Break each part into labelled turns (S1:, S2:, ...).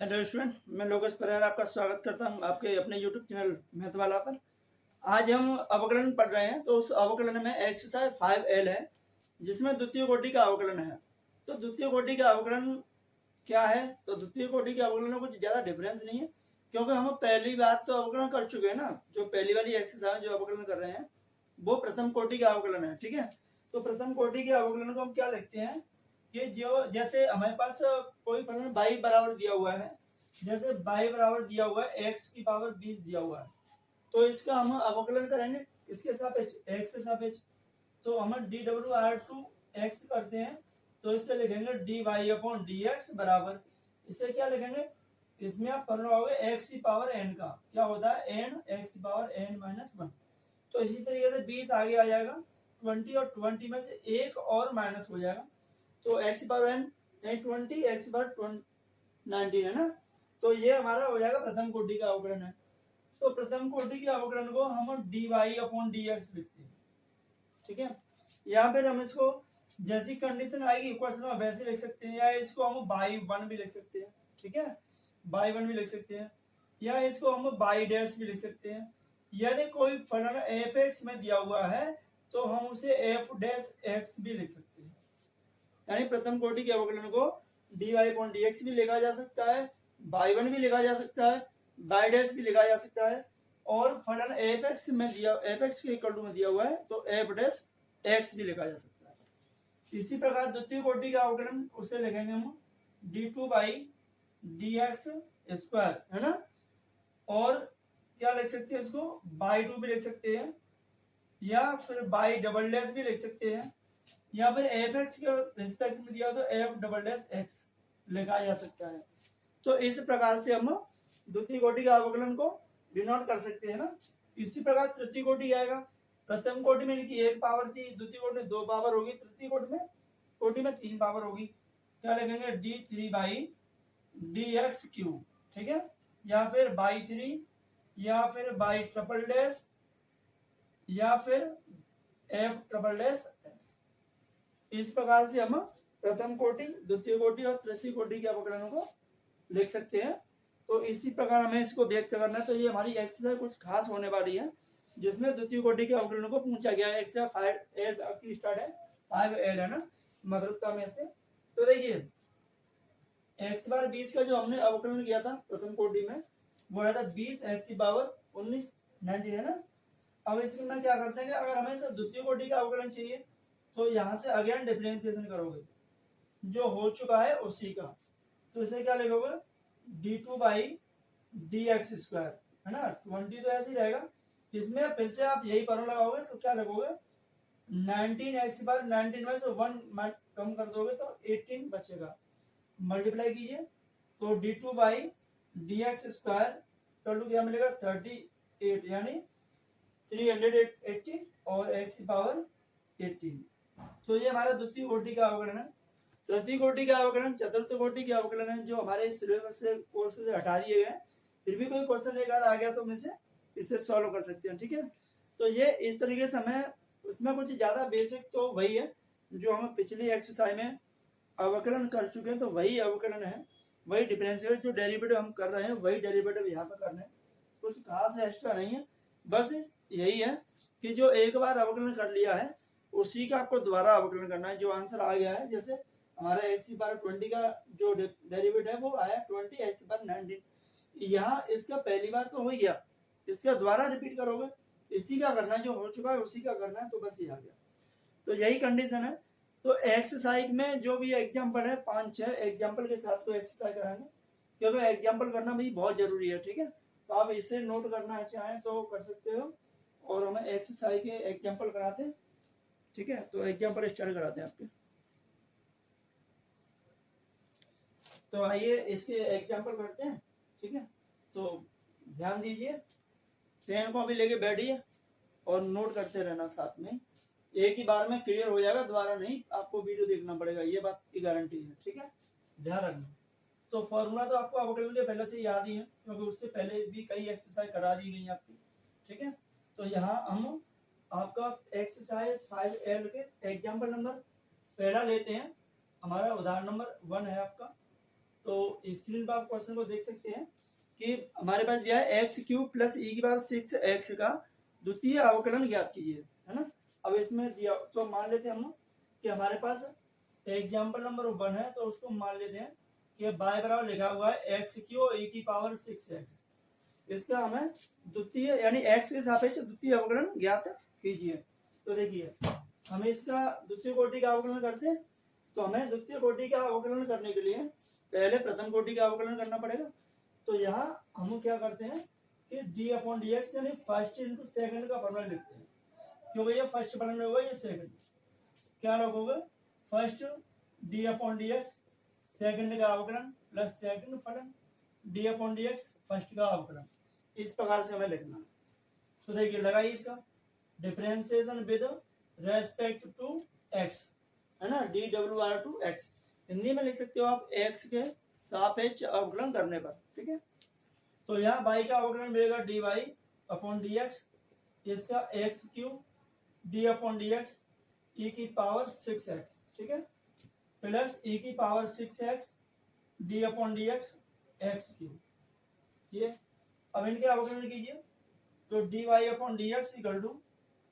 S1: Hello student, मैं लोकेश परिहार आपका स्वागत करता हूं आपके अपने यूट्यूब चैनल मैथवाला पर। आज हम अवकलन पढ़ रहे हैं। तो उस अवकलन में एक्सरसाइज 5L है जिसमें द्वितीय कोटि का अवकलन है। तो द्वितीय कोटि का अवकलन क्या है? तो द्वितीय कोटि के अवकलन में कुछ ज़्यादा डिफरेंस नहीं है, क्योंकि हम पहली बार तो अवकलन कर चुके हैं ना। जो पहली वाली एक्सरसाइज जो अवकलन कर रहे हैं वो प्रथम कोटि का अवकलन है। ठीक है, तो प्रथम कोटि के अवकलन को हम क्या लिखते हैं कि जो जैसे हमारे पास कोई फलन y बराबर दिया हुआ है, जैसे y बराबर दिया हुआ है x की पावर 20 दिया हुआ है, तो इसका हम अवकलन करेंगे इसके सापेक्ष x के सापेक्ष। तो हम dw/2 x करते हैं, तो इससे लिखेंगे dy/dx बराबर, इससे क्या लिखेंगे, इसमें आप कर रहे होगे x की पावर n का क्या होता है n, x की पावर n-1। तो इसी तरीके से 20 आगे आ जाएगा 20 और 20 में से एक और माइनस हो जाएगा, तो x power n 20, x power 19 है ना। तो ये हमारा हो जाएगा प्रथम कोटि का अवकलन है। तो प्रथम कोटि के अवकलन को हम dy/dx लिखते हैं। ठीक है, यहाँ पर हम इसको जैसी कंडीशन आएगी इक्वेशन में वैसे लिख सकते हैं, या इसको हम y1 भी लिख सकते हैं। ठीक है, y1 भी लिख सकते हैं, या इसको हम y डैश भी लिख सकते हैं। यदि कोई फलन f(x) में दिया हुआ है तो हम उसे f डैश x भी लिख सकते हैं। यानी प्रथम कोटि के अवकलन को dy/dx भी लिखा जा सकता है, y1 भी लिखा जा सकता है, y डैश भी लिखा जा सकता है, और फलन f(x) में दिया f(x) के इक्वल टू में दिया हुआ है तो f डैश x भी लिखा जा सकता है। इसी प्रकार द्वितीय कोटि का अवकलन उसे लिखेंगे हम d2/dx स्क्वायर, है ना। और क्या लिख सकते हैं इसको y2 भी लिख सकते हैं, या फिर y डबल डैश भी लिख सकते हैं, या फिर f(x) के रिस्पेक्ट में दिया तो f डबल डैश x लिखा जा सकता है। तो इस प्रकार से हम द्वितीय कोटि का अवकलन को डिनोट कर सकते हैं ना। इसी प्रकार तृतीय कोटि आएगा। प्रथम कोटि में इनकी एक पावर थी, द्वितीय कोटि में 2 पावर होगी, तृतीय कोटि में 3 पावर होगी। क्या लिखेंगे d3/dx3, ठीक है, या फिर y3, या फिर y ट्रिपल डैश, या फिर f ट्रिपल डैश x। इस प्रकार से हम प्रथम कोटि, द्वितीय कोटि और तृतीय कोटि के अवकलनों को लिख सकते हैं। तो इसी प्रकार हमें इसको व्यक्त करना है। तो ये हमारी एक्सरसाइज कुछ खास होने वाली है जिसमें द्वितीय कोटि के अवकलनों को पूछा गया है। एक्सरसाइज 5L की स्टार्ट है, 5L है ना मधुरता में से। तो देखिए x/20 का जो हमने अवकलन किया था प्रथम कोटि में वो आया था 20 x की पावर 19 है ना। अब इसमें मैं क्या करते हैं कि अगर हमें द्वितीय कोटि का अवकलन चाहिए तो यहाँ से अगेन डिफरेंशिएशन करोगे जो हो चुका है उसी का। तो इसे क्या लिखोगे d2/dx स्क्वायर, है ना। 20 तो ऐसे ही रहेगा, इसमें फिर से आप यही फॉर्मूला लगाओगे तो क्या लिखोगे 19x/19 में से 1 कम कर दोगे तो 18 बचेगा। मल्टीप्लाई कीजिए तो d2/dx स्क्वायर टू क्या मिलेगा 38, यानी 380 और x की पावर 18। तो ये हमारा द्वितीय कोटि का अवकलन है। तृतीय कोटि का अवकलन चतुर्थ कोटि के अवकलन है जो हमारे सिलेबस से कोर्स से हटा दिए गए। फिर भी कोई क्वेश्चन एक आध आ गया तो हम इसे सॉल्व कर सकते हैं। ठीक है, तो ये इस तरीके से हमें उसमें कुछ ज्यादा बेसिक तो वही है जो हम पिछली एक्सरसाइज में अवकलन कर चुके हैं, तो वही अवकलन है, वही डिफरेंशियल जो डेरिवेटिव हम कर रहे हैं वही डेरिवेटिव यहाँ पे करना है। कुछ खास एक्स्ट्रा नहीं है, बस यही है कि जो एक बार अवकलन कर लिया है उसी का आपको दोबारा अवकलन करना है। जो आंसर आ गया है, जैसे हमारा x/20 का जो डेरिवेटिव है वो आया 20 x/19, यहाँ इसका पहली बार तो हो गया, इसका दोबारा रिपीट करोगे, इसी का करना है, जो हो चुका है उसी का करना है, तो बस ये आ गया। तो यही कंडीशन है। तो एक्सरसाइज में जो भी एग्जाम्पल है 5-6 एग्जाम्पल के साथ को एक्सरसाइज कराएंगे, क्योंकि एग्जाम्पल करना भी बहुत जरूरी है। ठीक है, तो आप इसे नोट करना चाहें तो कर सकते हो, और हमें एक्सरसाइज के एग्जाम्पल कराते हैं। ठीक है, तो एग्जाम्पल स्टार्ट कराते हैं आपके। तो आइए इसके एग्जाम्पल करते हैं। ठीक है, तो ध्यान दीजिए, पेन को अभी लेके बैठिए और नोट करते रहना साथ में, एक ही बार में क्लियर हो जाएगा, दोबारा नहीं आपको वीडियो देखना पड़ेगा, ये बात की गारंटी है। ठीक है, ध्यान रखना। तो फॉर्मूला तो आपको अवकलन के पहले से याद ही है, क्योंकि उससे पहले भी कई एक्सरसाइज करा दी गई आपकी। ठीक है, तो यहाँ हम आपका एक्सरसाइज 5L के एग्जाम्पल नंबर पहला लेते हैं। हमारा उदाहरण नंबर 1 है आपका। तो स्क्रीन पर आप क्वेश्चन को देख सकते हैं कि हमारे पास दिया है एक्स क्यूब प्लस ई की पावर 6x का द्वितीय अवकलन ज्ञात कीजिए, है ना। अब इसमें दिया तो मान लेते हैं हम कि हमारे पास एग्जाम्पल नंबर 1 है, तो उसको मान लेते हैं कि बाय बराबर लिखा हुआ है एक्स क्यूब ई की पावर 6x। इसका हमें द्वितीय यानी x के सापेक्ष द्वितीय अवकलन ज्ञात कीजिए। तो देखिए हमें इसका द्वितीय कोटि का अवकलन करते हैं, तो हमें द्वितीय कोटि का अवकलन करने के लिए पहले प्रथम कोटि का अवकलन करना पड़ेगा। तो यहाँ हम क्या करते हैं कि d/dx यानी फर्स्ट इंटू सेकंड का फॉर्मूला लिखते हैं, क्योंकि ये फर्स्ट फलन होगा, ये सेकंड क्या लगोगे फर्स्ट d/dx सेकंड का अवकलन प्लस सेकंड फलन d/dx फर्स्ट का अवकलन, इस प्रकार से हमें लिखना है। तो देखिए लगाइए इसका differentiation with respect to x, है ना, dw/x हिंदी में लिख सकते हो आप x के सापेक्ष अवकलन करने पर, ठीक है। तो यहाँ y का अवकलन मिलेगा dy/dx, इसका x क्यूब d/dx e की पावर 6x, ठीक है, प्लस e की power 6x d/dx x cube. ये अब इनके अवकलन कीजिए, तो dy/dx equal to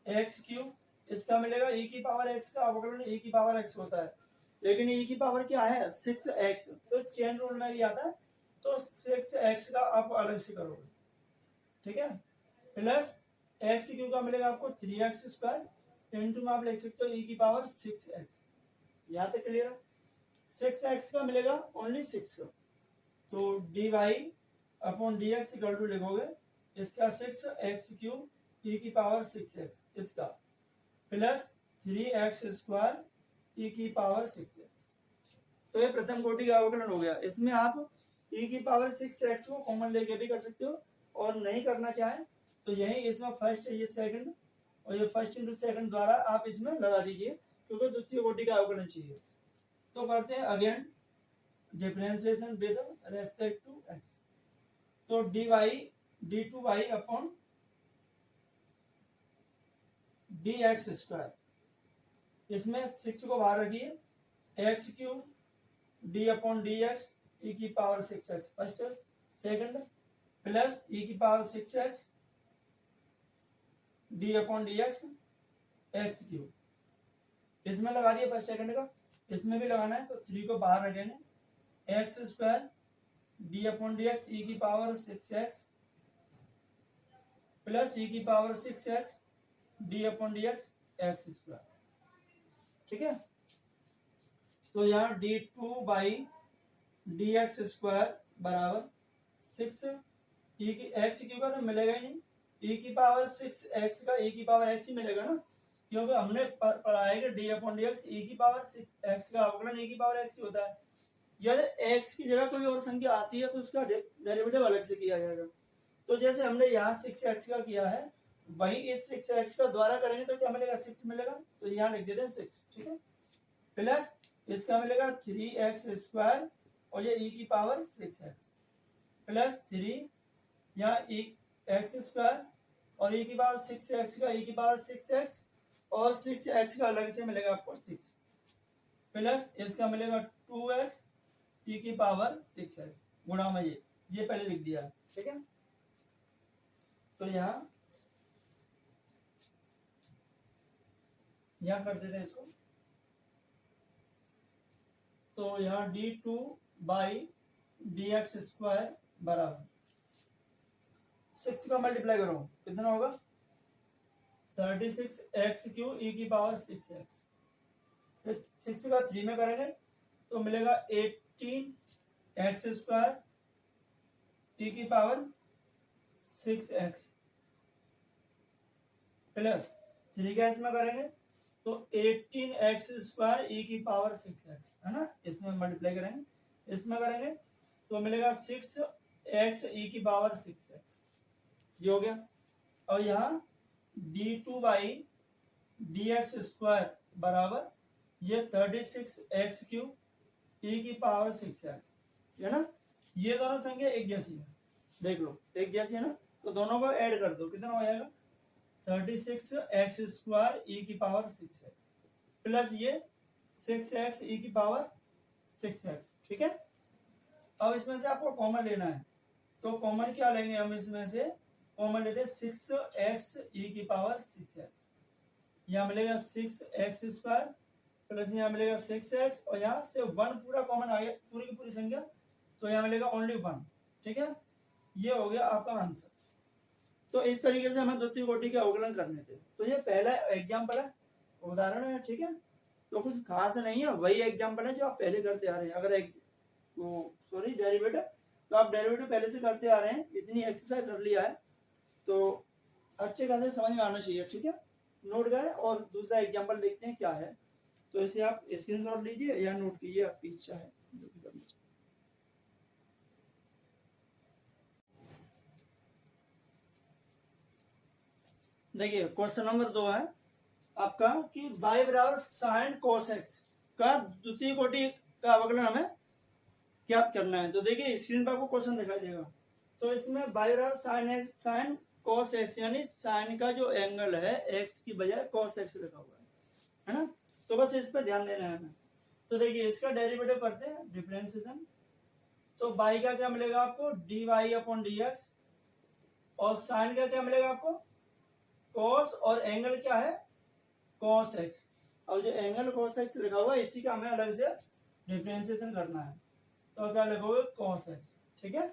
S1: x cube, इसका मिलेगा e की पावर x का अवकलन e की पावर x होता है, लेकिन e की पावर क्या है 6x, तो चेन रूल में भी आता है, तो 6x का आप अलग से करोगे, ठीक है, प्लस एक्स क्यूब का मिलेगा आपको 3x² इंटू में आप लिख सकते हो e की पावर 6x। यहाँ तक क्लियर है। 6x का मिलेगा ओनली 6, तो dy/dx इक्वल टू लिखोगे इसका 6x क्यूब e की पावर 6x, इसका प्लस 3x² e की पावर 6x। तो ये प्रथम कोटि का अवकलन हो गया। इसमें आप e की पावर 6x को कॉमन लेके भी कर सकते हो, और नहीं करना चाहें तो यही इसमें फर्स्ट ये सेकंड और ये फर्स्ट इंटू सेकंड द्वारा आप इसमें लगा दीजिए, क्योंकि द्वितीय कोटि का अवकलन चाहिए। तो करते हैं again differentiation with respect to x, तो dy/d2y अपॉन dx², इसमें 6 को बाहर रखिए, x क्यूब d/dx e की power 6x first second plus e की power 6x d/dx x cube, इसमें लगा दिया फर्स्ट सेकंड का, इसमें भी लगाना है, तो 3 को बाहर रखेंगे, x² d/dx e की पावर 6x प्लस e की पावर 6x d/dx x², ठीक है। तो यहाँ d2/dx² बराबर 6 e की x क्यूब का तो मिलेगा ही नहीं, e की पावर 6x का e की पावर x ही मिलेगा ना, क्योंकि हमने पढ़ा है कि d/dx e की पावर 6x का अवकलन e की पावर x ही होता है। यदि x की जगह कोई और संख्या आती है तो उसका डेरिवेटिव अलग से किया जाएगा। तो जैसे हमने यहाँ 6x का किया है, वही इस 6x का द्वारा करेंगे तो क्या मिलेगा 6 मिलेगा, तो यहाँ लिख देते हैं 6, ठीक है, प्लस इसका मिलेगा 3x² और ये e की पावर 6x प्लस 3 यहाँ x² और e की पावर 6x का e की पावर 6x और 6x का अलग से मिलेगा आपको 6 प्लस इसका मिलेगा 2x e की पावर 6x गुणा में ये पहले लिख दिया, ठीक है। तो यहाँ कर देते हैं इसको, तो यहाँ d2/dx² बराबर 6 का मल्टीप्लाई करो कितना होगा 36x³ e की पावर 6x, 6 का 3 में करेंगे तो मिलेगा 18x² e की पावर 6x प्लस 3 का इसमें करेंगे तो 18x² e की पावर 6x, है ना, इसमें मल्टीप्लाई करेंगे, इसमें करेंगे तो मिलेगा 6x e की पावर 6x, ये हो गया। और यहाँ d2/dx² बराबर ये 36x³ e की पावर 6x, है ना, ये दोनों संख्या एक जैसी है, देख लो एक जैसी है ना, तो दोनों को ऐड कर दो कितना हो जाएगा 36x² e की पावर 6x प्लस ये 6x e की पावर 6x, ठीक है। अब इसमें से आपको कॉमन लेना है, तो कॉमन क्या लेंगे हम, इसमें से कॉमन लेते हैं 6x(e⁻6x), यहाँ मिलेगा 6x² प्लस यहाँ मिलेगा 6x, और यहाँ से 1 पूरा कॉमन आ गया, पूरी की पूरी संख्या, तो यहाँ मिलेगा ओनली 1। ठीक है, ये हो गया आपका आंसर। तो इस तरीके से हमें द्वितीय कोटि के अवकलन करने थे। तो ये पहला एग्जाम्पल है, उदाहरण है। ठीक है, तो कुछ खास नहीं है, वही एग्जाम्पल है जो आप पहले करते आ रहे हैं। अगर डेरिवेटिव, तो आप डेरिवेटिव पहले से करते आ रहे हैं, इतनी एक्सरसाइज कर लिया है तो अच्छे खासे समझ में आना चाहिए। ठीक है, नोट करें और दूसरा एग्जाम्पल देखते हैं क्या है। तो इसे आप स्क्रीनशॉट लीजिए या नोट कीजिए, आपकी इच्छा है जो भी करना चाहिए। देखिए क्वेश्चन नंबर 2 है आपका कि y बराबर sin cos x का द्वितीय कोटि का अवकलन हमें ज्ञात करना है। तो देखिए स्क्रीन पर आपको क्वेश्चन दिखाई देगा। तो इसमें y बराबर sin cos x, यानी sin का जो एंगल है x की बजाय cos x लिखा हुआ है ना। तो बस इस पर ध्यान देना है हमें। तो देखिए इसका डेरिवेटिव करते हैं, डिफरेंशिएशन। तो y का क्या मिलेगा आपको, dy/dx, और sin का क्या मिलेगा आपको, cos, और एंगल क्या है, cos x। और जो एंगल cos x लिखा हुआ है इसी का हमें अलग से डिफरेंशिएशन करना है। तो क्या लिखोगे, cos x। ठीक है,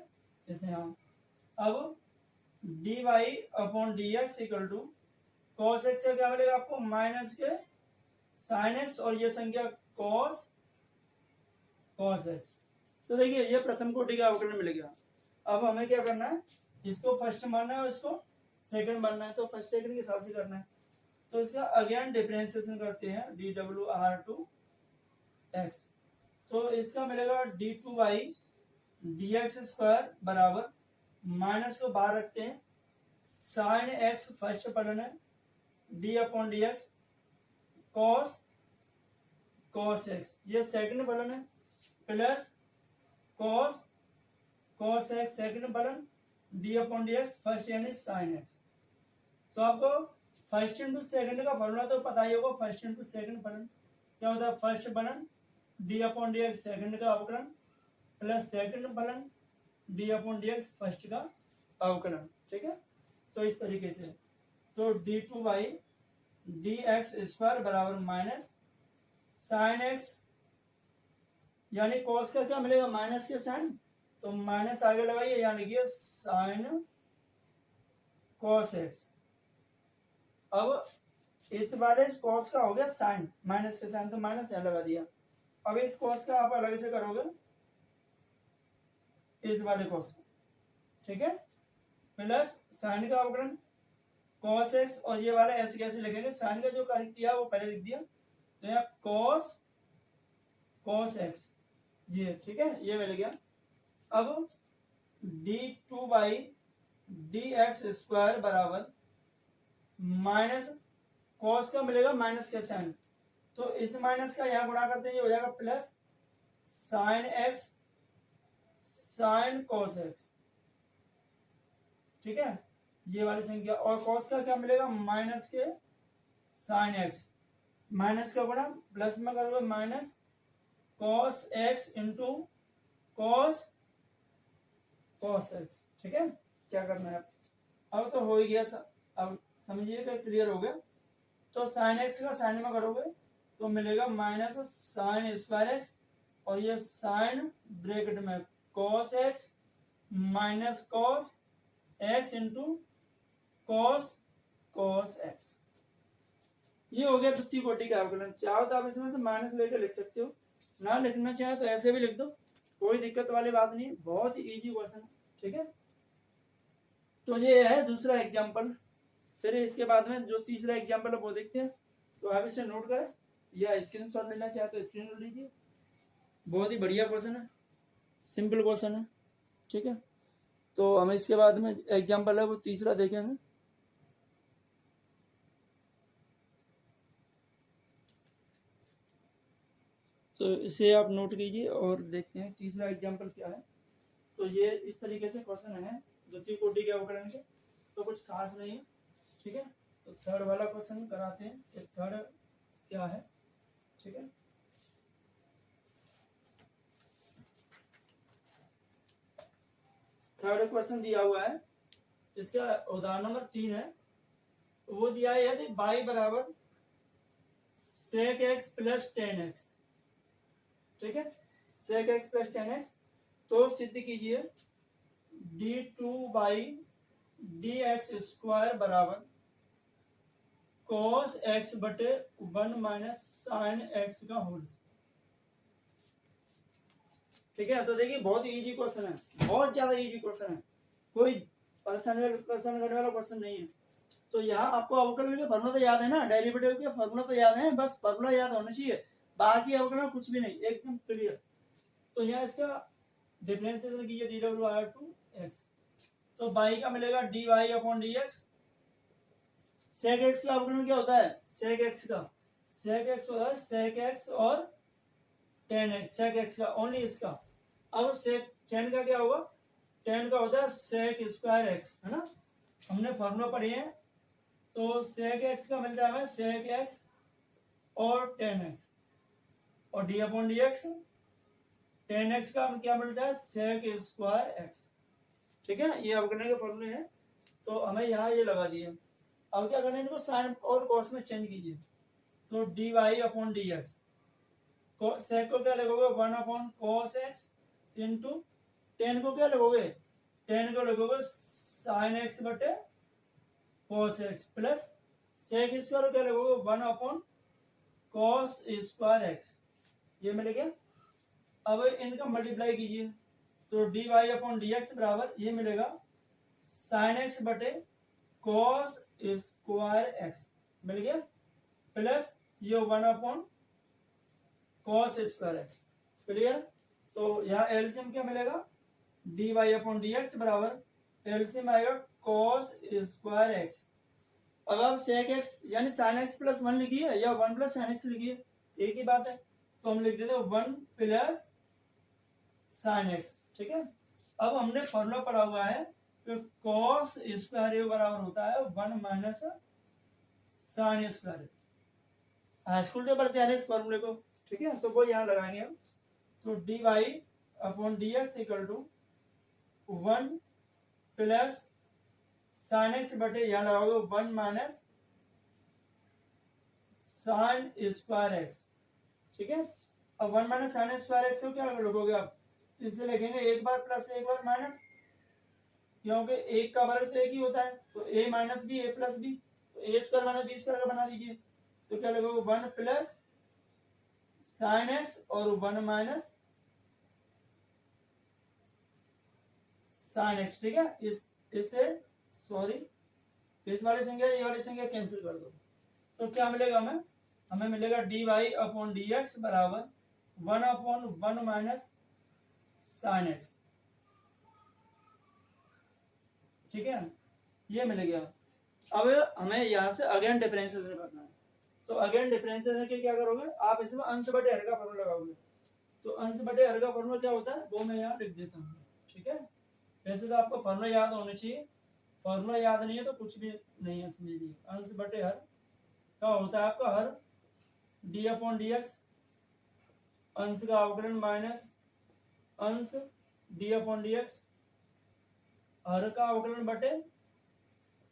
S1: इसे हम अब dy/dx equal to cos x का क्या मिलेगा आपको, माइनस के sin x, और ये संख्या cos x। तो देखिए ये प्रथम कोटि का अवकलन मिल गया। अब हमें क्या करना है, इसको फर्स्ट मानना है और इसको सेकंड मानना है। तो फर्स्ट सेकंड के हिसाब से करना है। तो इसका अगेन डिफरेंशिएशन करते हैं, dwr/x। तो इसका मिलेगा d2y/dx² बराबर, माइनस को बाहर रखते हैं, sin x फर्स्ट फलन है, d/dx cos x ये सेकंड फलन है, प्लस cos x सेकंड फलन, d/dx फर्स्ट यानी sin x। तो आपको फर्स्ट इंटू सेकंड का फॉर्मूला तो पता ही होगा। फर्स्ट इंटू सेकंड फलन क्या होता है, फर्स्ट फलन d/dx सेकंड का अवकलन, प्लस सेकंड फलन d/dx फर्स्ट का अवकलन। ठीक है, तो इस तरीके से तो d2y/dx² बराबर माइनस sin x, यानी cos का क्या मिलेगा, माइनस के sin, तो माइनस आगे लगाइए, यानी कि sin cos x। अब इस वाले cos का हो गया sin, माइनस के sin, तो माइनस यहाँ लगा दिया। अब इस cos का आप अलग से करोगे, इस वाले cos का। ठीक है, प्लस sin का अवकलन cos x, और ये वाला ऐसे कैसे लिखेंगे, sin का जो किया वो पहले लिख दिया, तो यहाँ cos x ये। ठीक है, ये मिल गया। अब d2y/dx² बराबर माइनस cos का मिलेगा माइनस के sin, तो इस माइनस का यहाँ गुणा करते हैं, ये हो जाएगा plus sin x sin cos x। ठीक है, ये वाली संख्या, और cos का क्या मिलेगा, माइनस के sin x, माइनस का गुणा प्लस में करोगे, minus cos x into cos x। ठीक है, क्या करना है अब तो हो ही गया, अब समझिएगा, क्लियर हो गया। तो sin x का sin में करोगे तो मिलेगा माइनस sin²x, और ये sin ब्रैकेट में cos x minus cos x into cos x। ये हो गया द्वितीय कोटि का अवकलन। चाहो तो आप इसमें से माइनस लेकर लिख सकते हो, ना लिखना चाहे तो ऐसे भी लिख दो, कोई दिक्कत वाली बात नहीं, बहुत ही इजी क्वेश्चन है। ठीक है, तो ये है दूसरा एग्जाम्पल। फिर इसके बाद में जो तीसरा एग्जाम्पल है वो देखते हैं। तो आप इसे नोट करें या स्क्रीनशॉट लेना चाहे तो स्क्रीनशॉट लीजिए। बहुत ही बढ़िया क्वेश्चन है, सिंपल क्वेश्चन है। ठीक है, तो हम इसके बाद में एग्जाम्पल है वो तीसरा देखेंगे। तो इसे आप नोट कीजिए और देखते हैं तीसरा एग्जाम्पल क्या है। तो ये इस तरीके से क्वेश्चन है द्वितीय कोटि के अवकलन के, तो कुछ खास नहीं है। ठीक है, तो थर्ड वाला क्वेश्चन कराते हैं कि थर्ड क्या है। ठीक है, थर्ड क्वेश्चन दिया हुआ है, इसका उदाहरण नंबर 3 है। वो दिया है यदि y बराबर sec x प्लस 10x, ठीक है, sec x प्लस 10x, तो सिद्ध कीजिए d2 dx स्क्वायर बराबर cos x बटे 1 माइनस साइन x का होल। ठीक है, तो देखिए बहुत इजी क्वेश्चन है, बहुत ज्यादा इजी क्वेश्चन है, कोई परेशान करने वाला क्वेश्चन नहीं है। तो यहाँ आपको अवकलन के फॉर्मूला तो याद है ना, डेरिवेटिव के फॉर्मूला तो याद है, बस फॉर्मूला याद होना चाहिए, बाकी अवकलन कुछ भी नहीं, एकदम क्लियर। तो यहाँ इसका डिफरेंशिएशन कीजिए dw/2x, तो y का मिलेगा dy/dx। sec x का अवकलन क्या होता है, sec x का, sec x होता है sec x और tan x, sec x का ओनली इसका। अब sec tan का क्या होगा, tan का होता है sec स्क्वायर x, है ना, हमने फॉर्मूला पढ़े हैं। तो sec x का मिलता है हमें sec x और tan x, और d/dx tan x का क्या मिलता है sec स्क्वायर x, ठीक है, ये अवकलन के फॉर्मूले हैं। तो हमें यहाँ ये लगा दिए। अब क्या करना है, इनको साइन और कॉस में चेंज कीजिए। तो dy/dx, sec को क्या लगोगे 1/cos x इंटू tan को क्या लगोगे, tan को लगोगे sin x बटे cos x plus sec square क्या लगोगे 1/cos स्क्वायर x, ये मिलेगा। अब इनका मल्टीप्लाई कीजिए, तो dy/dx बराबर ये मिलेगा sin x बटे cos स्क्वायर x, मिल गया, प्लस ये 1/cos स्क्वायर x, क्लियर। तो यहाँ एलसीएम क्या मिलेगा, dy/dx बराबर एलसीएम आएगा cos स्क्वायर x। अब आप sec x यानी sin x प्लस 1 लिखिए या 1 प्लस sin x लिखिए, एक ही बात है, तो हम लिख देते हैं 1 प्लस sin x, ठीक है। अब हमने फॉर्मूला पढ़ा हुआ है कि cos स्क्वायर बराबर होता है 1 minus sin square, high school से पढ़ते हैं इस फॉर्मूले को, ठीक है, तो वो यहाँ लगाएंगे हम। तो dy/dx equal to 1 plus sin x बटे यहाँ लगाओगे 1 माइनस sin स्क्वायर x, ठीक है। अब 1 माइनस sin स्क्वायर x को क्या लिखोगे आप, इसे लिखेंगे एक बार प्लस एक बार माइनस, क्योंकि एक का वर्ग तो एक ही होता है, तो a minus B A plus B, तो A square minus B square का बना दीजिए। तो क्या लिखोगे 1 प्लस sin x और 1 माइनस sin x, ठीक है। इससे सॉरी इस वाली संख्या ये वाली संख्या कैंसिल कर दो, तो क्या मिलेगा हमें, हमें मिलेगा dy/dx बराबर 1/1 माइनस sin x, ठीक है, ये मिल गया। अब हमें यहाँ से अगेन डिफरेंशिएशन करना है, तो अगेन डिफरेंशिएशन के क्या करोगे आप, इसमें अंश बटे हर का फॉर्मूला लगाओगे। तो अंश बटे हर का फॉर्मूला क्या होता है वो मैं यहाँ लिख देता हूँ, ठीक है। वैसे तो आपको फॉर्मूला याद होना चाहिए, फॉर्मूला याद नहीं है तो कुछ भी नहीं है समझ लीजिए। अंश बटे हर का होता है आपका हर d/dx, अंश का अवकलन माइनस अंश d/dx, हर का अवकलन बटे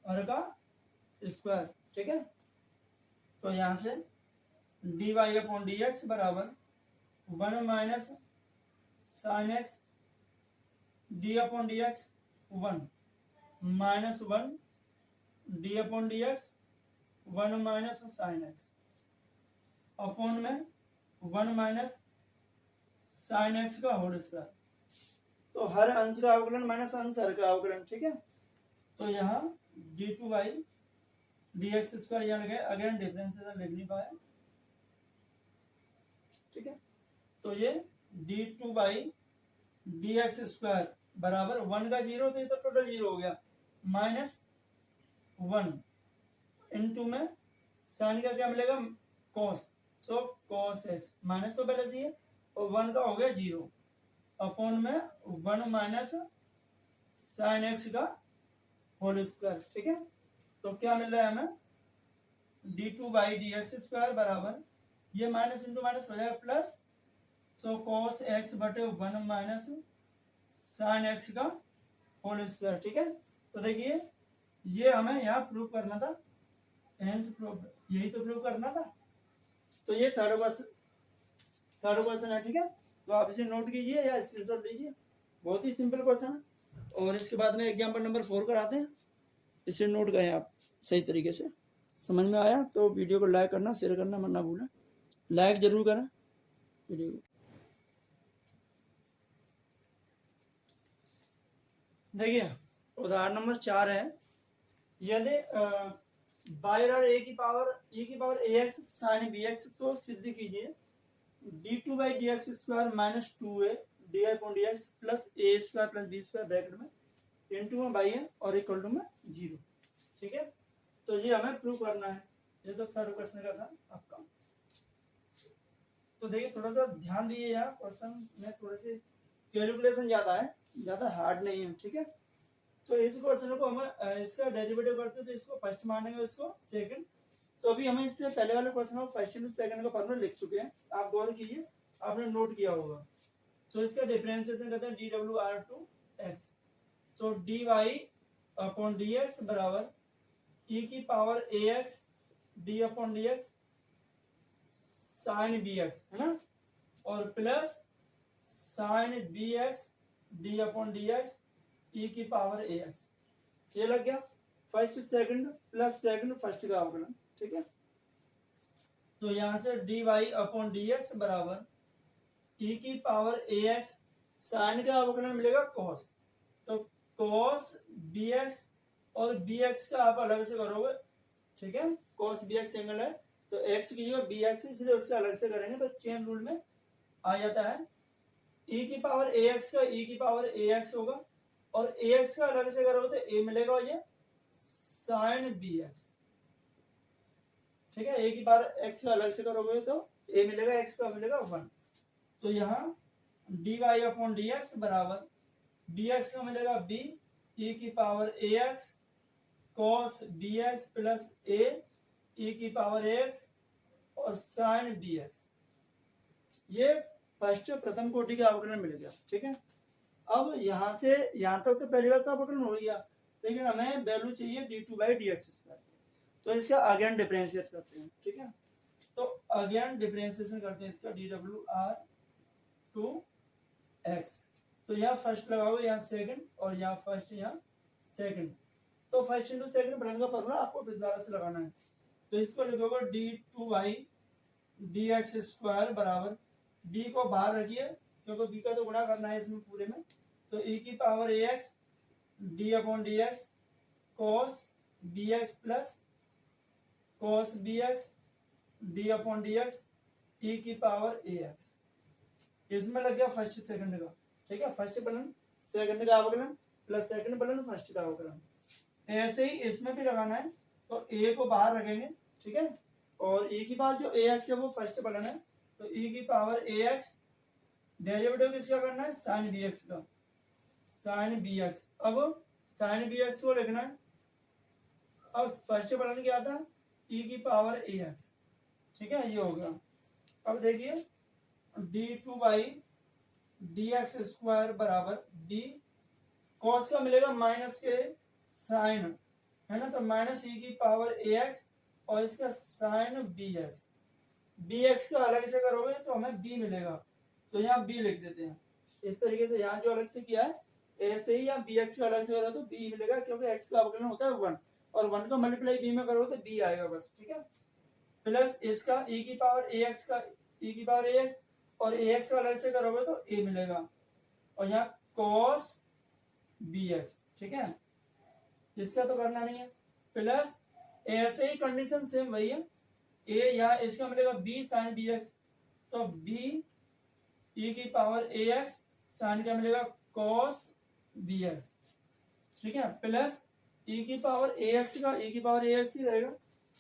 S1: हर का स्क्वायर, ठीक है। तो यहाँ से dy/dx बराबर 1 minus sin x d/dx 1 minus 1 d/dx 1 minus sin x upon में 1 माइनस sin x का होल स्क्वायर। तो हर अंश का अवकलन माइनस अंश हर का अवकलन, ठीक है। तो यहाँ d/dx स्क्वायर यहाँ लगे, अगेन डिफरेंशिएशन लिख नहीं पाए, ठीक है। तो ये d/dx स्क्वायर बराबर 1 का 0, तो ये तो टोटल 0 हो गया, माइनस 1 इंटू में साइन का क्या मिलेगा cos, तो cos x माइनस तो पहले से ही है, और 1 का हो गया 0 अपॉन में 1 माइनस sin x का होल स्क्वायर, ठीक है। तो क्या मिल रहा है हमें d/dx स्क्वायर बराबर ये माइनस इंटू माइनस हो जाएगा प्लस, तो cos x बटे 1 माइनस sin x का होल स्क्वायर। ठीक है, तो देखिए ये हमें यहाँ प्रूव करना था, हेंस प्रूव, यही तो प्रूव करना था। तो ये थर्ड क्वेश्चन है। ठीक है, तो आप इसे नोट कीजिए या स्क्रीनशॉट लीजिए, बहुत ही सिंपल क्वेश्चन है। और इसके बाद में एग्जाम्पल नंबर 4 कराते हैं, इसे नोट करें आप सही तरीके से। समझ में आया तो वीडियो को लाइक करना, शेयर करना मत ना भूलें, लाइक जरूर करें वीडियो को। देखिए उदाहरण नंबर 4 है, यदि बाई और ए की power A X sine B X, तो सिद्ध कीजिए d2 by D X square minus 2a D upon D X plus A square plus B square bracket में इंटू में बाई है और इक्वल टू में 0। ठीक है, तो ये हमें प्रूव करना है। ये तो थर्ड क्वेश्चन का था आपका। तो देखिए थोड़ा सा ध्यान दीजिए, यहाँ क्वेश्चन में थोड़े से कैलकुलेशन ज्यादा है, ज्यादा हार्ड नहीं है। ठीक है, तो इस क्वेश्चन को हम इसका डेरिवेटिव करते हैं, तो इसको फर्स्ट मानेंगे, इसको सेकंड। तो अभी हम इससे पहले वाले क्वेश्चन में फर्स्ट इंटू सेकंड का फॉर्मूला लिख चुके हैं, आप गौर कीजिए, आपने नोट किया होगा। तो इसका डिफरेंशिएशन करते हैं D W R to X, तो D Y upon D x बराबर ई की power A X D upon D x sine B X, है ना, और plus sine B X D upon D X E की power A X. ये लग गया first second plus second first का अवकलन। ठीक है, तो यहां से D Y upon D x बराबर ई की पावर ए एक्स, साइन का अवकलन मिलेगा कॉस, तो कॉस बी एक्स और बी एक्स का आप अलग से करोगे। ठीक है, कॉस बी एक्स एंगल है, तो एक्स की जगह बी एक्स, इसलिए उसका अलग से करेंगे, तो चेन रूल में आ जाता है। ई की पावर ए एक्स का ई की पावर ए एक्स होगा, और ए एक्स का अलग से करोगे तो ए मिलेगा ये साइन बी एक्स। ठीक है, ए की पावर एक्स का अलग से करोगे तो ए मिलेगा, एक्स का मिलेगा 1। तो यहाँ D Y upon D x बराबर बी एक्स का मिलेगा बी ई की power A X cos B X plus A E की पावर एक्स और साइन बी एक्स। ये फर्स्ट प्रथम कोटि का अवकलन मिल गया। ठीक है, अब यहाँ से यहाँ तक तो पहली बार तो अवकलन हो गया, लेकिन हमें वैल्यू चाहिए D two by D X square, तो इसका अगेन डिफरेंशिएट करते हैं। ठीक है, तो अगेन डिफरेंशिएशन करते हैं इसका D W R to X, तो यहाँ फर्स्ट लगाओगे, यहाँ सेकंड, और यहाँ फर्स्ट, यहाँ सेकंड। तो फर्स्ट इंटू सेकंड प्लस का फॉर्मूला आपको दोबारा से लगाना है, तो इसको लिखोगे D two by D X square बराबर, डी को बाहर रखिए क्योंकि बी का तो गुणा करना है इसमें पूरे में, तो ई की power A X D upon D X cos B X plus cos B X D upon D X E की पावर ए एक्स। इसमें लग गया फर्स्ट सेकंड का। ठीक है, फर्स्ट फलन सेकंड का अवकलन प्लस सेकंड फलन फर्स्ट का अवकलन। ऐसे ही इसमें भी लगाना है, तो ए को बाहर रखेंगे। ठीक है, और ई की पावर जो ए एक्स है वो फर्स्ट फलन है, तो ई की पावर ए एक्स, डेरिवेटिव किसका करना है, साइन बी एक्स का, साइन बी एक्स। अब साइन बी एक्स को लिखना है, अब फर्स्ट फलन क्या था, ई की पावर ए एक्स। ठीक है, ये हो गया। अब देखिए D two by D X square बराबर बी, कॉस का मिलेगा माइनस के साइन, है ना, तो माइनस ई की पावर ए एक्स और इसका sine B X. B X का अलग से करोगे तो हमें बी मिलेगा, तो यहाँ बी लिख देते हैं इस तरीके से। यहाँ जो अलग से किया है ऐसे ही यहाँ बी एक्स का अलग से करो तो बी मिलेगा, क्योंकि एक्स का अवकलन होता है 1, और 1 का मल्टीप्लाई बी में करोगे तो बी आएगा बस। ठीक है, प्लस इसका ई की पावर ए एक्स का ई की पावर ए एक्स, और ए एक्स का अलग से करोगे तो ए मिलेगा, और यहाँ कॉस बी एक्स। ठीक है, इसका तो करना नहीं है, प्लस ऐसे ही कंडीशन सेम वही है, ए या इसका मिलेगा बी साइन बी एक्स, तो बी ई की पावर ए एक्स साइन का मिलेगा कॉस बी एक्स। ठीक है, प्लस ई की पावर ए एक्स का ई की पावर ए एक्स ही रहेगा,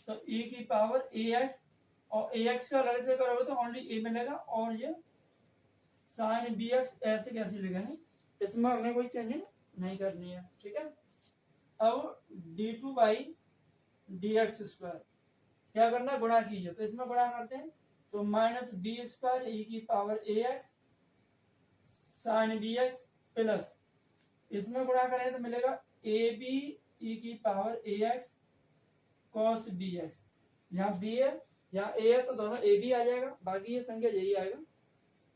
S1: तो ई की पावर ए एक्स और ए एक्स का अलग से करोगे तो ओनली ए मिलेगा, और ये साइन बी एक्स ऐसे कैसे लिखेंगे, इसमें हमें कोई चेंजिंग नहीं करनी है। ठीक है, अब D two by D X square क्या करना है, गुणा कीजिए, तो इसमें गुणा करते हैं, तो माइनस बी स्क्वायर ई की power A X sine B X plus इसमें गुणा करें तो मिलेगा ए बी ई की power A X cos B X. यहाँ बी है यहाँ ए है तो दोनों ए बी आ जाएगा, बाकी ये संख्या यही आएगा।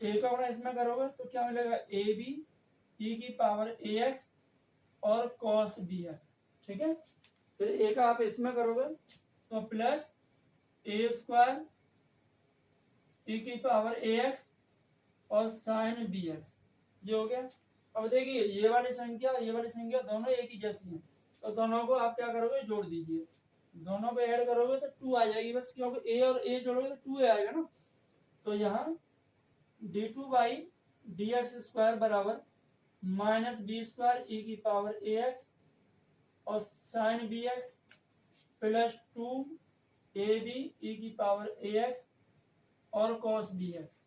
S1: ए का गुणा इसमें करोगे तो क्या मिलेगा ए बी ई की पावर ए एक्स और कॉस बी एक्स। ठीक है, फिर ए का आप इसमें करोगे तो प्लस ए स्क्वायर ई की पावर ए एक्स और साइन बी एक्स, ये हो गया। अब देखिए ये वाली संख्या दोनों एक ही जैसी हैं, तो दोनों को आप क्या करोगे जोड़ दीजिए, दोनों को ऐड करोगे तो 2 आ जाएगी बस, क्योंकि ए और ए जोड़ोगे तो 2 आएगा ना। तो यहाँ d2 by D X square बराबर माइनस बी स्क्वायर ई की पावर ए एक्स और sine B X plus 2 A B E की पावर ए एक्स और कॉस बी एक्स।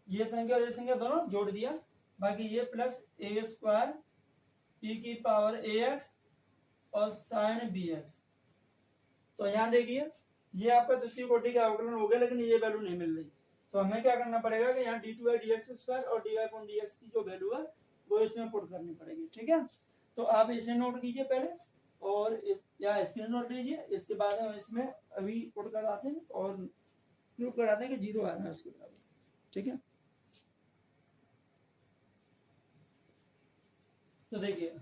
S1: ये संख्या दोनों जोड़ दिया, बाकी ये प्लस ए स्क्वायर ई की पावर ए एक्स और साइन बी एक्स। तो यहाँ देखिए ये आपका द्वितीय कोटि का अवकलन हो गया, लेकिन ये वैल्यू नहीं मिल रही, तो हमें क्या करना पड़ेगा कि यहाँ d2 by D X square और dy अपॉन dx की जो वैल्यू है वो इसमें पुट करनी पड़ेगी। ठीक है, तो आप इसे नोट कीजिए पहले और या स्क्रीन नोट लीजिए, इसके बाद हम इसमें अभी पुट कराते हैं और प्रूव कराते हैं कि 0 आ रहा है उसके बराबर। ठीक है, तो देखिए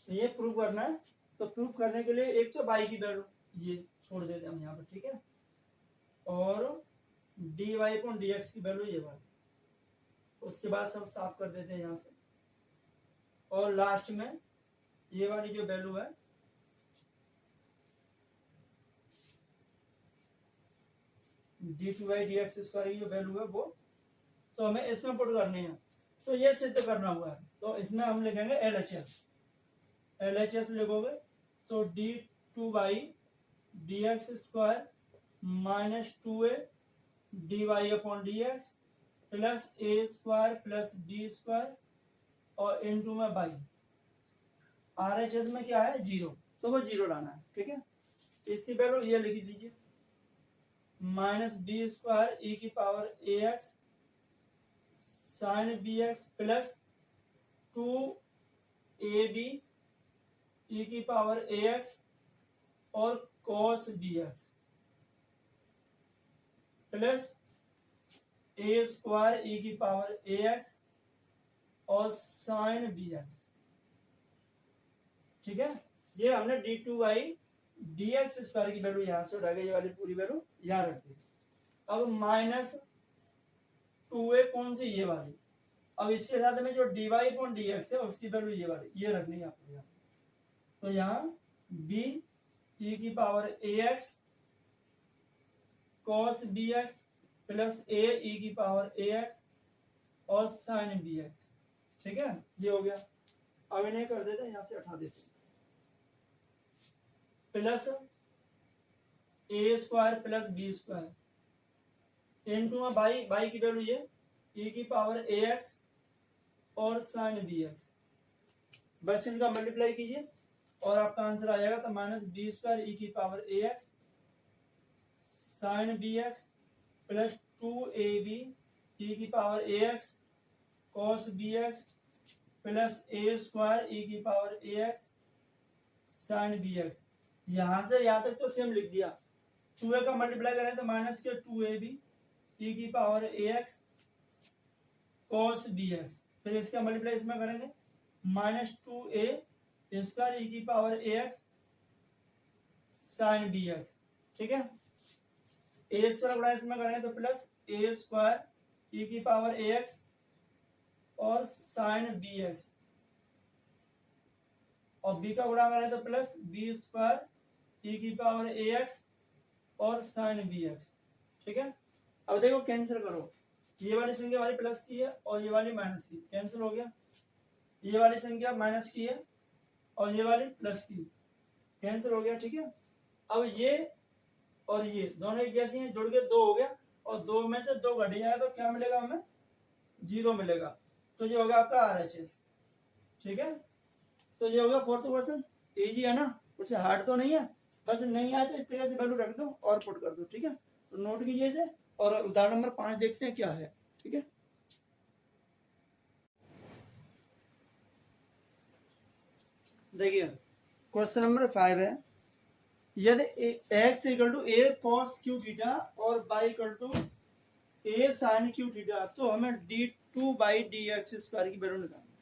S1: ये प्रूव करना है, तो प्रूव करने के लिए एक तो बाई की वैल्यू ये छोड़ देते हैं हम यहाँ पर। ठीक है, और D Y upon D X की वैल्यू ये वाली, उसके बाद सब साफ कर देते हैं यहाँ से, और लास्ट में ये वाली जो वैल्यू है d2 by D X square की जो वैल्यू है वो तो हमें इसमें पुट करनी है। तो ये सिद्ध करना हुआ है, तो इसमें हम लिखेंगे LHS लिखोगे तो d2 by D X square minus 2a D Y upon D X plus A square plus B square और इनटू में बाई। RHS में क्या है 0, तो वो 0 लाना है। ठीक है, इसकी वैल्यू ये लिख दीजिए माइनस बी स्क्वायर ई की power A X sine B X plus 2 A B E की पावर ए एक्स और cos B X plus A square E की पावर ए एक्स और साइन बी एक्स। ठीक है, ये हमने d2 by D X square की value यहाँ से उठा के ये वाली पूरी वैल्यू यहाँ रख दी। अब माइनस 2a कौन सी ये वाली, अब इसके साथ में जो dy अपॉन dx है उसकी वैल्यू ये वाली ये रखनी है आपको यहाँ। तो यहाँ b e की power ax cos bx plus a e की पावर ax और sin bx। ठीक है, ये हो गया। अब इन्हें कर देते हैं, यहाँ से हटा देते हैं, plus A square plus B square into में बाई की वैल्यू ये e की पावर ए एक्स और साइन बी एक्स, बस इनका मल्टीप्लाई कीजिए और आपका आंसर आ जाएगा। तो माइनस बी स्क्वायर ई की power A X sine B X plus 2ab E की power A X cos B X plus A square E की power A X sine B X. यहाँ से यहाँ तक तो सेम लिख दिया, 2a का मल्टीप्लाई करें तो माइनस के 2ab ई की power A X cos B x, फिर इसका मल्टीप्लाई इसमें करेंगे माइनस 2a स्क्वायर ई की power A X sine B X. ठीक है, ए स्क्वायर गुणा इसमें करेंगे तो प्लस ए स्क्वायर ई की पावर ए एक्स और साइन बी एक्स, और बी का गुणा करें तो प्लस बी स्क्वायर ई की पावर ए एक्स और साइन बी एक्स। ठीक है, अब देखो कैंसिल करो, ये वाली संख्या हमारी प्लस की है और ये वाली माइनस की, कैंसिल हो गया। ये वाली संख्या माइनस की है और ये वाली प्लस की, कैंसिल हो गया। ठीक है, अब ये और ये दोनों एक जैसी हैं, जुड़ के 2 हो गया और 2 में से 2 घट जाएगा तो क्या मिलेगा हमें 0 मिलेगा। तो ये होगा आपका RHS। ठीक है, तो ये होगा 4th क्वेश्चन। इजी है ना, कुछ हार्ड तो नहीं है, बस नहीं आए तो इस तरह से वैल्यू रख दो और पुट कर दो। ठीक है, तो नोट कीजिए इसे और उदाहरण नंबर 5 देखते हैं क्या है। ठीक है, देखिए क्वेश्चन नंबर 5 है, यदि x equal to a cos cube theta और y equal to a sine cube theta, तो हमें d2/dx स्क्वायर की वैल्यू निकालनी,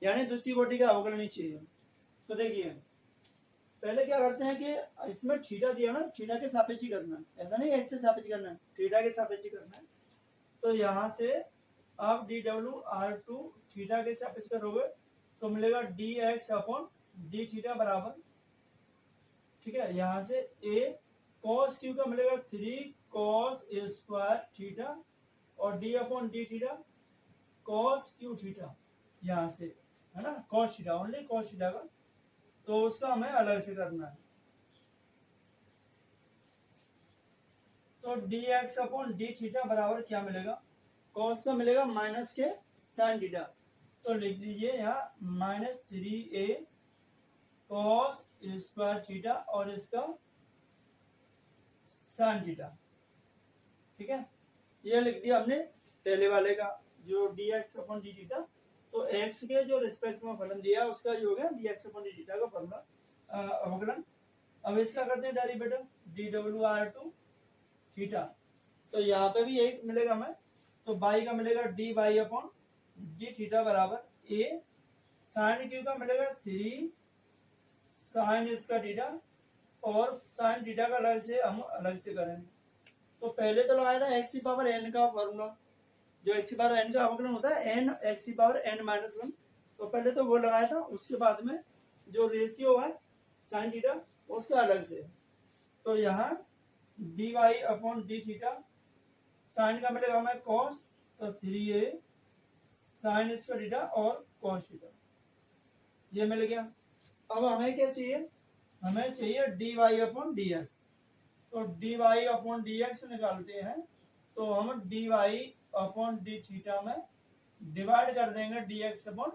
S1: यानी द्वितीय कोटि का अवकलन ही चाहिए। तो देखिए पहले क्या करते हैं कि इसमें थीटा दिया ना, थीटा के सापेक्ष ही करना है, ऐसा नहीं एक्स से सापेक्ष करना है, थीटा के सापेक्ष करना है। तो यहाँ से आप dw/r2 थीटा के सापेक्ष करोगे तो मिलेगा dx अपॉन डी थीटा बराबर, ठीक है, यहाँ से a cos q का मिलेगा 3 cos a स्क्वायर थीटा और d upon D theta cos q theta, यहाँ से है ना cos theta, only cos theta का, तो उसका हमें अलग से करना है। तो dx अपॉन डी थीटा बराबर क्या मिलेगा, cos का मिलेगा माइनस के sin थीटा, तो लिख दीजिए यहाँ -3a cos स्क्वायर थीटा और इसका sin थीटा, ठीक है, ये लिख दिया हमने पहले वाले का जो dx अपॉन डी थीटा, तो x के जो रिस्पेक्ट में फलन दिया उसका जो हो गया dx अपॉन डी थीटा का फॉर्मूला अवकलन। अब इसका करते हैं डेरिवेटिव dw/r2 थीटा, तो यहाँ पे भी यही मिलेगा हमें, तो y का मिलेगा dy अपॉन डी थीटा बराबर a साइन क्यू का मिलेगा 3 साइन इसका थीटा और साइन थीटा का अलग से हम अलग से करेंगे। तो पहले तो लगाया था x की पावर n का फॉर्मूला, जो x की पावर n का अवकलन होता है n x की पावर n-1, तो पहले तो वो लगाया था, उसके बाद में जो रेशियो है साइन थीटा उसका अलग से, तो यहाँ dy upon D theta sine का मिलेगा हमें cos, तो 3a साइन इसका थीटा और cos थीटा, ये मिल गया। अब हमें क्या चाहिए, हमें चाहिए dy अपॉन dx, तो dy अपॉन dx निकालते हैं, तो हम dy अपॉन डी थीटा में डिवाइड कर देंगे dx अपॉन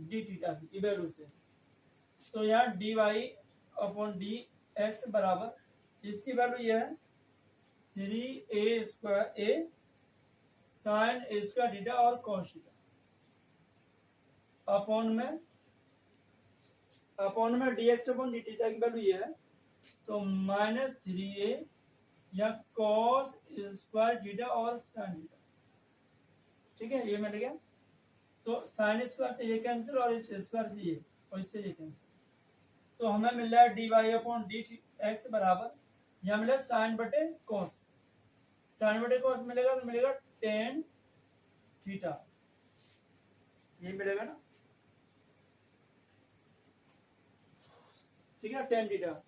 S1: डी थीटा से की वैल्यू से, तो यहाँ dy अपॉन dx बराबर, जिसकी वैल्यू ये है 3a स्क्वायर a साइन इसका थीटा और cos थीटा अपॉन में dx अपॉन डी थीटा की वैल्यू ये है, तो -3a या cos स्क्वायर थीटा और साइन थीटा, ठीक है, ये मिल गया। तो साइन स्क्वायर से ये कैंसिल और इस स्क्वायर से ये और इससे ये कैंसिल, तो हमें मिल रहा है dy अपॉन डी एक्स बराबर, यहाँ मिला साइन बटे cos, साइन बटे cos मिलेगा तो मिलेगा tan थीटा, ये मिलेगा ना, ठीक है, tan थीटा।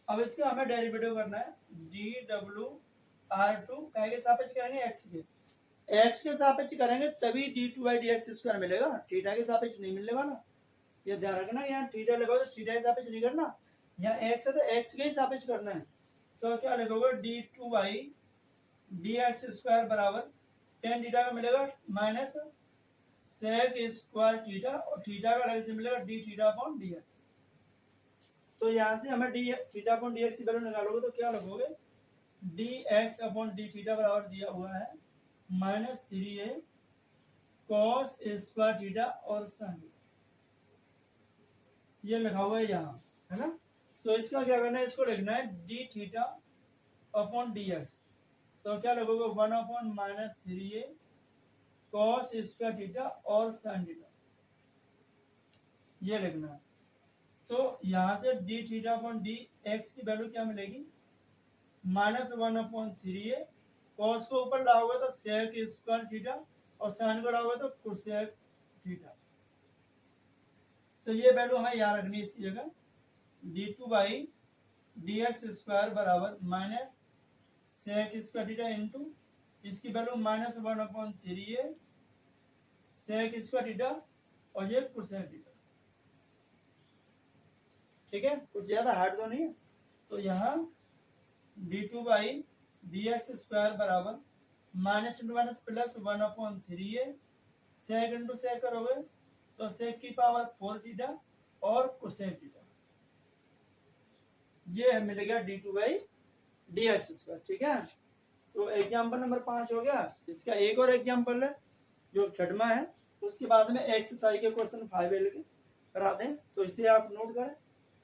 S1: अब इसका हमें डेरिवेटिव करना है dw/r2 के सापेक्ष करेंगे x के सापेक्ष करेंगे तभी d2/dx स्क्वायर मिलेगा, थीटा के सापेक्ष नहीं मिलने वाला, ये ध्यान रखना, यहाँ थीटा लगाओ तो थीटा के सापेक्ष नहीं करना, यहाँ x है तो x के ही सापेक्ष करना है, तो क्या लिखोगे d2/dx स्क्वायर बराबर tan थीटा का मिलेगा माइनस sec स्क्वायर थीटा और थीटा का अलग से मिलेगा d थीटा अपॉन dx, तो यहाँ से हमें d थीटा अपॉन dx की वैल्यू निकालोगे तो क्या लिखोगे dx अपॉन डी थीटा बराबर दिया हुआ है -3a cos स्क्वायर थीटा और sin, ये लिखा हुआ है यहाँ, है ना। तो इसका क्या करना है, इसको लिखना है डी थीटा अपॉन dx, तो क्या लिखोगे 1 upon -3a cos square theta और sin थीटा, ये लिखना है। तो यहाँ से D theta upon D X की वैल्यू क्या मिलेगी, -1 अपॉन 3a, cos को ऊपर लाओगे तो sec स्क्वायर थीटा और sin को लाओगे तो cosec थीटा, तो ये वैल्यू हमें याद रखनी है इसकी जगह, d2/dx स्क्वायर बराबर minus sec square theta into इसकी value -1 upon 3a sec square theta और ये cosec थीटा, ठीक है, कुछ ज्यादा हार्ड तो नहीं है। तो यहाँ d2/dx स्क्वायर बराबर minus into minus plus 1 upon 3a सेक इंटू सेक करोगे तो सेक की पावर 4 थीटा और कोसेक थीटा, ये मिल गया d2/dx स्क्वायर, ठीक है। तो एग्जाम्पल नंबर 5 हो गया। इसका एक और एग्जाम्पल है जो छठवां है, उसके बाद में एक्सरसाइज के क्वेश्चन 5 है। कराते हैं, तो इसे आप नोट करें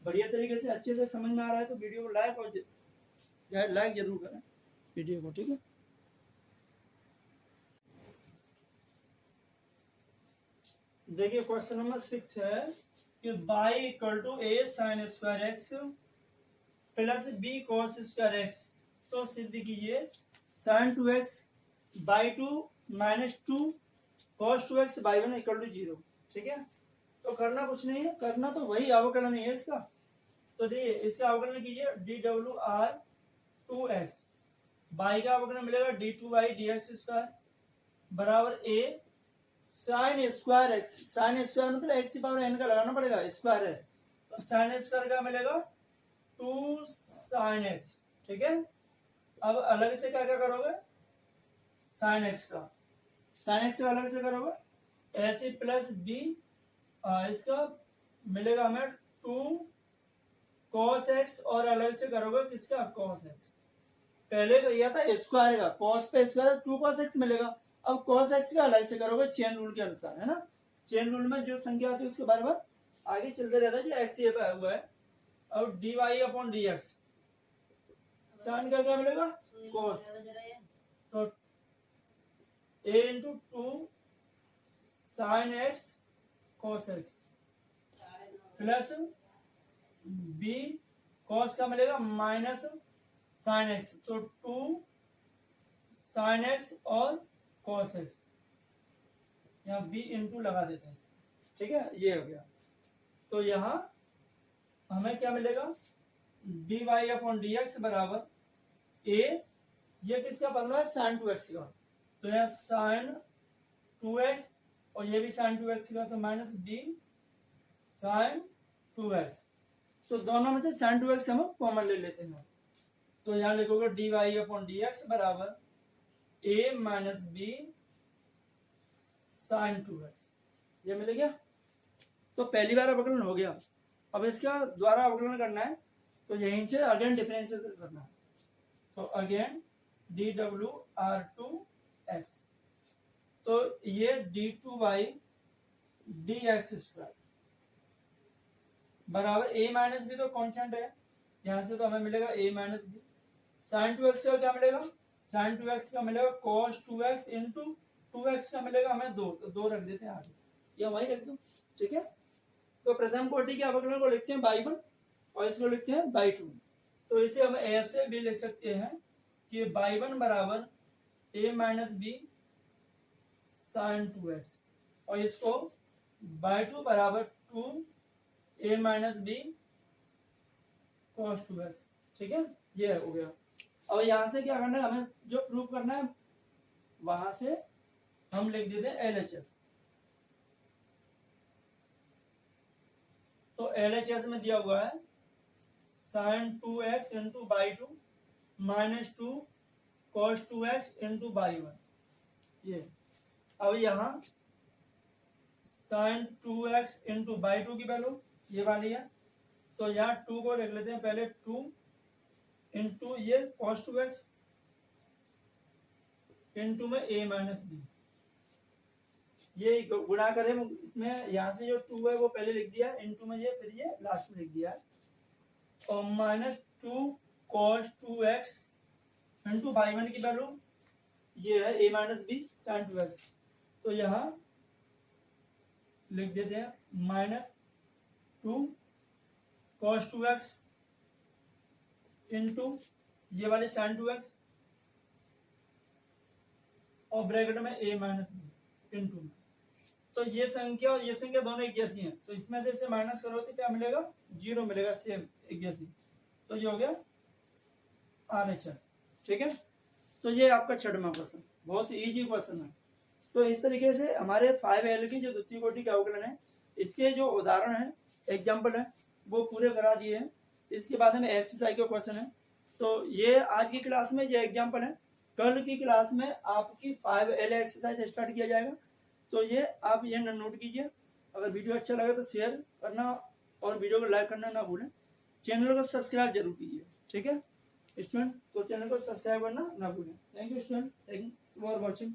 S1: बढ़िया तरीके से, अच्छे से समझ में आ रहा है तो वीडियो को लाइक और लाइक जरूर करें वीडियो को, ठीक है। देखिए क्वेश्चन नंबर 6 है कि y equal to a sine square x plus b cos square x. तो सिद्ध कीजिए sine 2x by 2 minus 2 cos 2x by 1 equal to 0, ठीक है। तो करना कुछ नहीं है, करना तो वही अवकलन है इसका। तो देखिए इसका अवकलन कीजिए dwr 2x, बाई का अवकलन मिलेगा d2y dx स्क्वायर बराबर a sine square x. Sine square मतलब एक्स की पावर n का लगाना पड़ेगा, स्क्वायर है तो साइन स्क्वायर का मिलेगा 2 साइन एक्स, ठीक है। अब अलग से क्या क्या करोगे, साइन एक्स का अलग से करोगे ऐसे प्लस बी, इसका मिलेगा हमें 2 कॉस एक्स और अलग से करोगे किसका, कॉस एक्स। पहले तो यह था स्क्वायर का, कॉस पे स्क्वायर 2 कॉस एक्स मिलेगा। अब कॉस एक्स का अलग से करोगे चेन रूल के अनुसार, है ना। चेन रूल में जो संख्या आती है उसके बार बार आगे चलते रहता है, जो एक्स ये पे हुआ है। अब d Y upon D x, sine का क्या मिलेगा, कॉस, तो a into 2 sine x cos x plus b cos का मिलेगा माइनस साइन एक्स, तो 2 साइन एक्स और कॉस एक्स, यहाँ b इंटू लगा देते हैं, ठीक है। ये हो गया। तो यहाँ हमें क्या मिलेगा, d Y upon D x बराबर a, ये किसका बन रहा है, साइन 2x का, तो यहाँ साइन 2x और ये भी साइन 2x का, तो माइनस b साइन 2x। तो दोनों में से साइन 2x हम कॉमन ले लेते हैं, तो यहाँ लिखोगे d Y upon D x बराबर a minus b sine 2x, ये मिल गया। तो पहली बार अवकलन हो गया। अब इसका द्वारा अवकलन करना है, तो यहीं से अगेन डिफरेंशिएशन करना है, तो अगेन dwr2x, तो ये d2y dx स्क्वायर बराबर a माइनस बी, तो कांस्टेंट है यहाँ से, तो हमें मिलेगा a minus b. Sine 2x का क्या मिलेगा, साइन 2x का मिलेगा cos 2x इंटू 2x का मिलेगा हमें 2, तो 2 रख देते हैं आगे, या वही रख दो, ठीक है। तो प्रथम कोटि के अवकलन को लिखते हैं बाई 1 और इसको लिखते हैं बाई 2। तो इसे हम ऐसे भी लिख सकते हैं कि बाई 1 बराबर a minus b sine 2x और इसको बाई 2 बराबर 2 a minus B cos 2x, ठीक है। ये हो गया। और यहाँ से क्या करना है, हमें जो प्रूव करना है वहां से हम लिख देते हैं LHS। तो LHS में दिया हुआ है sine 2x into by 2 minus 2 cos 2x into by 1, ये। अब यहाँ साइन 2x इंटू बाई 2 की वैल्यू ये वाली है, तो यहाँ 2 को लिख लेते हैं पहले, 2 इंटू ये कॉस 2x इंटू में a माइनस बी, ये गुणा करें इसमें, यहाँ से जो 2 है वो पहले लिख दिया, इंटू में ये, फिर ये लास्ट में लिख दिया, और minus 2 cos 2x into by 1 की वैल्यू ये है a minus b sine 2x, तो यहाँ लिख देते हैं माइनस 2 कॉस 2x इंटू ये वाले साइन 2x और ब्रैकेट में a माइनस बी इंटू, तो ये संख्या और ये संख्या दोनों एक जैसी हैं, तो इसमें से इसे माइनस करो तो क्या मिलेगा, 0 मिलेगा, सेम एक जैसी। तो ये हो गया RHS, ठीक है। तो ये आपका 6वां क्वेश्चन, बहुत इजी क्वेश्चन है। तो इस तरीके से हमारे 5L की जो द्वितीय कोटि का अवकलन है, इसके जो उदाहरण है, एग्जाम्पल है, वो पूरे करा दिए हैं। इसके बाद में एक्सरसाइज का क्वेश्चन है। तो ये आज की क्लास में ये एग्जाम्पल है, कल की क्लास में आपकी 5L एक्सरसाइज स्टार्ट किया जाएगा। तो ये आप ये नोट कीजिए। अगर वीडियो अच्छा लगे तो शेयर करना और वीडियो को लाइक करना ना भूलें। चैनल को सब्सक्राइब जरूर कीजिए, ठीक है स्टूडेंट। तो चैनल को सब्सक्राइब करना ना भूलें। Thank you student, thank you for watching.